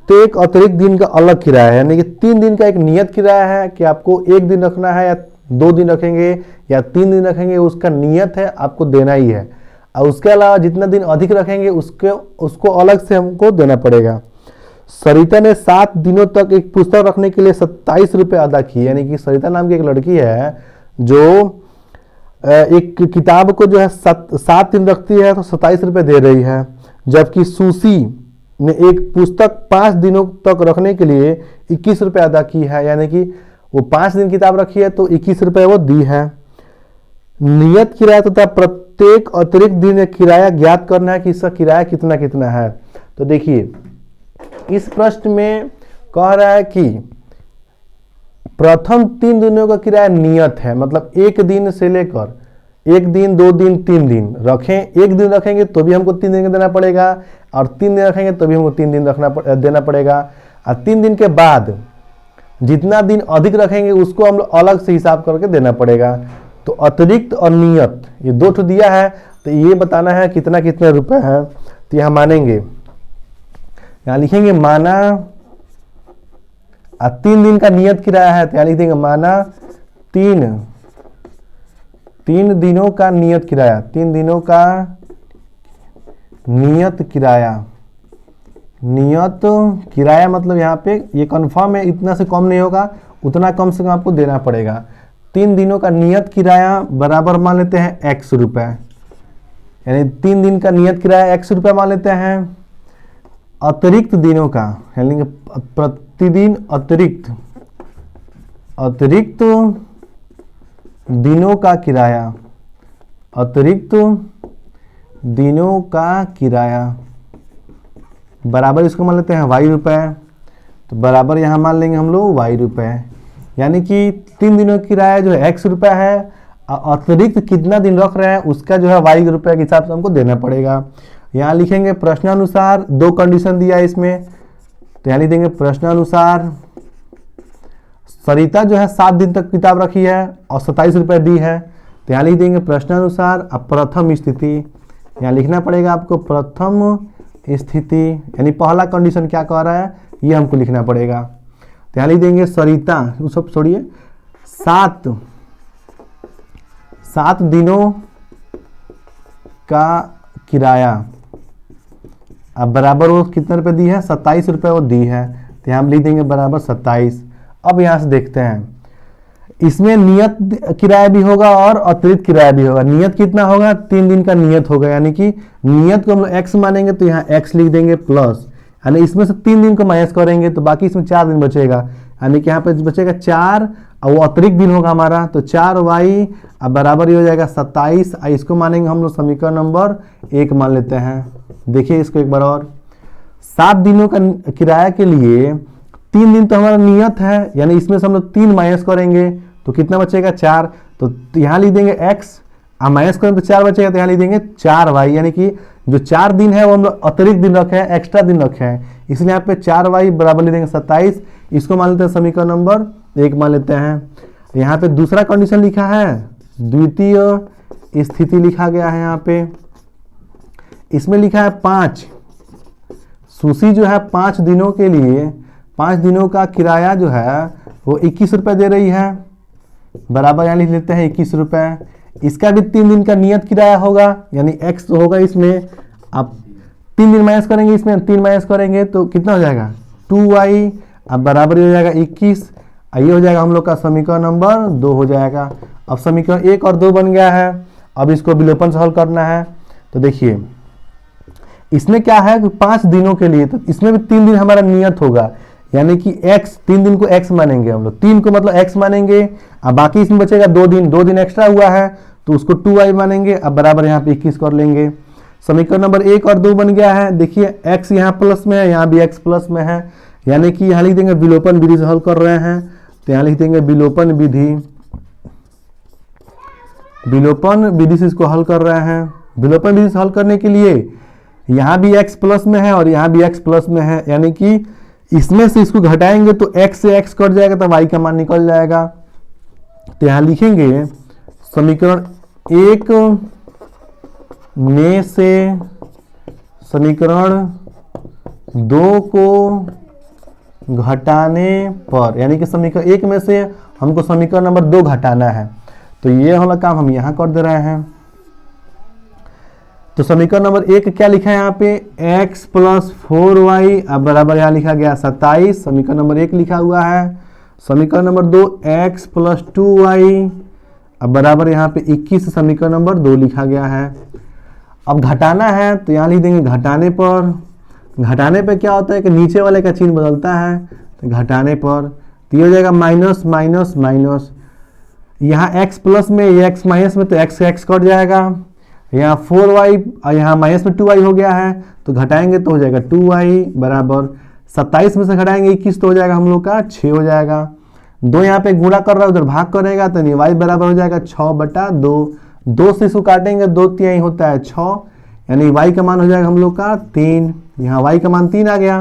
प्रत्येक अतिरिक्त दिन का अलग किराया है, यानी कि 3 दिन का एक नियत किराया है कि आपको 1 दिन रखना है या 2 दिन रखेंगे या 3 दिन रखेंगे, उसका नियत है आपको देना ही है। और उसके अलावा जितना दिन अधिक रखेंगे उसको अलग से हमको देना पड़ेगा। सरिता ने 7 दिनों तक एक पुस्तक रखने के लिए 27 रुपये अदा किए, यानी कि सरिता नाम की एक लड़की है जो एक किताब को जो है 7 दिन रखती है तो 27 रुपये दे रही है, जबकि सुशी ने एक पुस्तक 5 दिनों तक रखने के लिए 21 रुपये अदा की है, यानी कि वो 5 दिन किताब रखी है तो 21 रुपये वो दी है। नियत किराया तथा प्रत्येक अतिरिक्त दिन किराया ज्ञात करना है कि इसका किराया कितना कितना है। तो देखिए इस प्रश्न में कह रहा है कि प्रथम 3 दिनों का किराया नियत है, मतलब 1 दिन से लेकर 1 दिन 2 दिन 3 दिन रखें, 1 दिन रखेंगे तो भी हमको 3 दिन का देना पड़ेगा और 3 दिन रखेंगे तो भी हमको 3 दिन देना पड़ेगा। और 3 दिन के बाद जितना दिन अधिक रखेंगे उसको हम लोग अलग से हिसाब करके देना पड़ेगा। तो अतिरिक्त और नियत ये 2 ठो दिया है, तो ये बताना है कितना कितने रुपए है। तो यहाँ मानेंगे, यहाँ लिखेंगे माना 3 दिन का नियत किराया है, तो यहाँ लिख देंगे माना 3 दिनों का नियत किराया, 3 दिनों का नियत किराया। नियत किराया मतलब यहाँ पे ये कंफर्म है, इतना से कम नहीं होगा, उतना कम से कम आपको देना पड़ेगा। 3 दिनों का नियत किराया बराबर मान लेते हैं x रुपए, यानी 3 दिन का नियत किराया x रुपए मान लेते हैं। अतिरिक्त दिनों का यानी प्रतिदिन अतिरिक्त दिनों का किराया, अतिरिक्त दिनों का किराया बराबर इसको मान लेते हैं y रुपए, तो बराबर यहाँ मान लेंगे हम लोग y रुपए, यानी कि 3 दिनों का किराया जो है x रुपया है, अतिरिक्त कितना दिन रख रहे हैं उसका जो है y रुपये के हिसाब से हमको देना पड़ेगा। यहाँ लिखेंगे प्रश्नानुसार, 2 कंडीशन दिया है इसमें, तो यहाँ लिख देंगे प्रश्नानुसार सरिता जो है 7 दिन तक किताब रखी है और 27 रुपये दी है, तो यहाँ लिख देंगे प्रश्नानुसार। अब प्रथम स्थिति यहाँ लिखना पड़ेगा आपको, प्रथम स्थिति यानी पहला कंडीशन क्या कह रहा है ये हमको लिखना पड़ेगा। तो यहाँ लिख देंगे सरिता, वो सब छोड़िए, 7 दिनों का किराया, अब बराबर वो कितने रुपए दी है 27 रुपये वो दी है, तो यहाँ हम लिख देंगे बराबर 27। अब यहाँ से देखते हैं इसमें नियत किराया भी होगा और अतिरिक्त किराया भी होगा। नियत कितना होगा, 3 दिन का नियत होगा, यानी कि नियत को हम लोग x मानेंगे तो यहाँ x लिख देंगे प्लस, यानी इसमें से 3 दिन को माइनस करेंगे तो बाकी इसमें 4 दिन बचेगा, यानी कि यहाँ पे बचेगा 4 और वो अतिरिक्त दिन होगा हमारा, तो 4y अब बराबर ही हो जाएगा 27। इसको मानेंगे हम लोग समीकरण नंबर 1 मान लेते हैं। देखिए इसको एक बार और, 7 दिनों का किराया के लिए 3 दिन तो हमारा नियत है, यानी इसमें से हम लोग 3 माइनस करेंगे तो कितना बचेगा 4, तो यहाँ लिख देंगे x, अब माइनस करेंगे तो 4 बचेगा, तो यहाँ लिख देंगे 4y, यानी कि जो 4 दिन है वो हम लोग अतिरिक्त दिन रखे हैं, एक्स्ट्रा दिन रखे हैं, इसलिए यहाँ पे 4y बराबर लिख देंगे 27। इसको मान लेते हैं समीकरण नंबर 1 मान लेते हैं। यहाँ पे दूसरा कंडीशन लिखा है, द्वितीय स्थिति लिखा गया है यहाँ पे, इसमें लिखा है 5, सुशी जो है 5 दिनों के लिए 5 दिनों का किराया जो है वो 21 रुपये दे रही है, बराबर यहाँ लिख लेते हैं 21 रुपये। इसका भी 3 दिन का नियत किराया होगा, यानी x होगा इसमें, आप 3 दिन माइनस करेंगे, इसमें 3 माइनस करेंगे तो कितना हो जाएगा 2y, अब बराबर हो जाएगा 21। ये हो जाएगा हम लोग का समीकरण नंबर 2 हो जाएगा। अब समीकरण 1 और 2 बन गया है, अब इसको विलोपन से हल करना है। तो देखिए इसमें क्या है कि 5 दिनों के लिए, तो इसमें भी 3 दिन हमारा नियत होगा, यानी कि x 3 दिन को x मानेंगे हम लोग, 3 को मतलब x मानेंगे, अब बाकी इसमें बचेगा 2 दिन एक्स्ट्रा हुआ है तो उसको 2y मानेंगे, अब बराबर यहाँ पे 21 कर लेंगे। समीकरण नंबर 1 और 2 बन गया है। देखिए x यहाँ प्लस में है, यहाँ भी x प्लस में है, यानी कि यहाँ लिख देंगे विलोपन विधि से हल कर रहे हैं, तो यहाँ लिख देंगे विलोपन विधि से इसको हल कर रहे हैं। विलोपन विधि से हल करने के लिए यहाँ भी x प्लस में है और यहाँ भी x प्लस में है, यानी कि इसमें से इसको घटाएंगे तो x से x कट जाएगा तो y का मान निकल जाएगा। तो यहाँ लिखेंगे समीकरण 1 में से समीकरण 2 को घटाने पर, यानी कि समीकरण 1 में से हमको समीकरण नंबर 2 घटाना है, तो ये वाला काम हम यहाँ कर दे रहे हैं। तो समीकरण नंबर 1 क्या लिखा है यहाँ पे, x प्लस 4y अब बराबर यहाँ लिखा गया 27, समीकरण नंबर 1 लिखा हुआ है। समीकरण नंबर 2 x प्लस 2y अब बराबर यहाँ पे 21, समीकरण नंबर 2 लिखा गया है। अब घटाना है तो यहाँ लिख देंगे घटाने पर। घटाने पे क्या होता है कि नीचे वाले का चिन्ह बदलता है, तो घटाने पर तो ये हो जाएगा माइनस माइनस माइनस, यहाँ x प्लस में ये x माइनस में तो x x कट जाएगा, यहाँ 4y और यहाँ माइनस में 2y हो गया है, तो घटाएंगे तो हो जाएगा 2y बराबर 27 में से घटाएंगे 21 तो हो जाएगा हम लोग का 6 हो जाएगा। 2 यहाँ पे गुणा कर रहा है, उधर भाग करेगा तो y बराबर हो जाएगा 6/2। 2 से इसको काटेंगे 2 तिहाई होता है 6, यानी y का मान हो जाएगा हम लोग का 3। यहाँ y का मान 3 आ गया।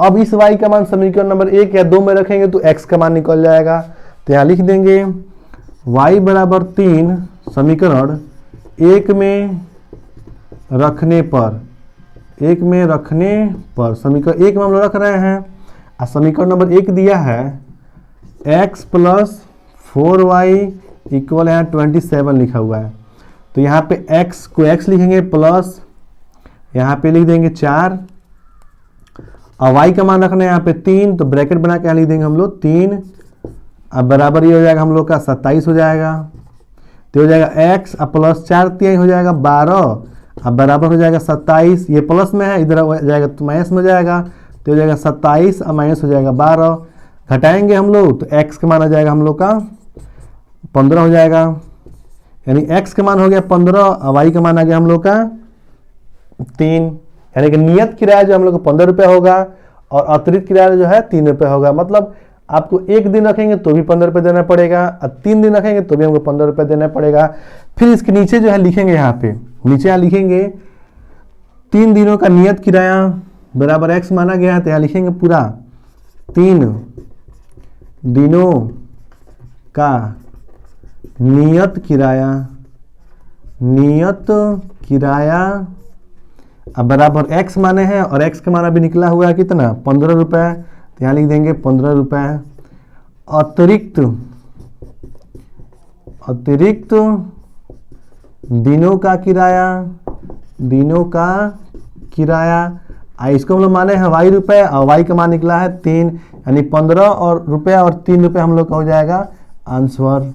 अब इस y का मान समीकरण नंबर 1 या 2 में रखेंगे तो x का मान निकल जाएगा, तो यहाँ लिख देंगे y बराबर 3 समीकरण 1 में रखने पर, 1 में रखने पर समीकरण 1 में हम लोग रख रहे हैं और समीकरण नंबर 1 दिया है x प्लस 4y इक्वल यहाँ 27 लिखा हुआ है, तो यहाँ पे x को x लिखेंगे प्लस यहाँ पे लिख देंगे 4 और y का मान रखना है यहाँ पे 3, तो ब्रैकेट बना के यहाँ लिख देंगे हम लोग 3 अब बराबर ये हो जाएगा हम लोग का 27 हो जाएगा, तो हो जाएगा x अब प्लस 4 तिहाई हो जाएगा 12 अब बराबर हो जाएगा 27, ये प्लस में है इधर हो जाएगा तो माइनस में हो जाएगा, तो हो जाएगा 27 और माइनस हो जाएगा 12। घटाएंगे हम लोग तो x का मान आ जाएगा हम लोग का 15 हो जाएगा, यानी x का मान हो गया 15 और y का मान आ गया हम लोग का 3, यानी कि नियत किराया जो हम लोग को 15 रुपये होगा और अतिरिक्त किराया जो है 3 रुपये होगा। मतलब आपको 1 दिन रखेंगे तो भी 15 रुपये देना पड़ेगा और 3 दिन रखेंगे तो भी हमको 15 रुपये देना पड़ेगा। फिर इसके नीचे जो है लिखेंगे यहाँ पे, नीचे यहाँ लिखेंगे 3 दिनों का नियत किराया बराबर x माना गया है, तो यहाँ लिखेंगे पूरा 3 दिनों का नियत किराया, नियत किराया अब बराबर x माने हैं और x का मान अभी निकला हुआ है कितना 15 रुपये, तो यहाँ लिख देंगे 15 रुपये। अतिरिक्त अतिरिक्त दिनों का किराया, दिनों का किराया इसको हम लोग माने हैं y रुपये और y का मान निकला है 3, यानी 15 और रुपया और 3 रुपये हम लोग का हो जाएगा आंसर।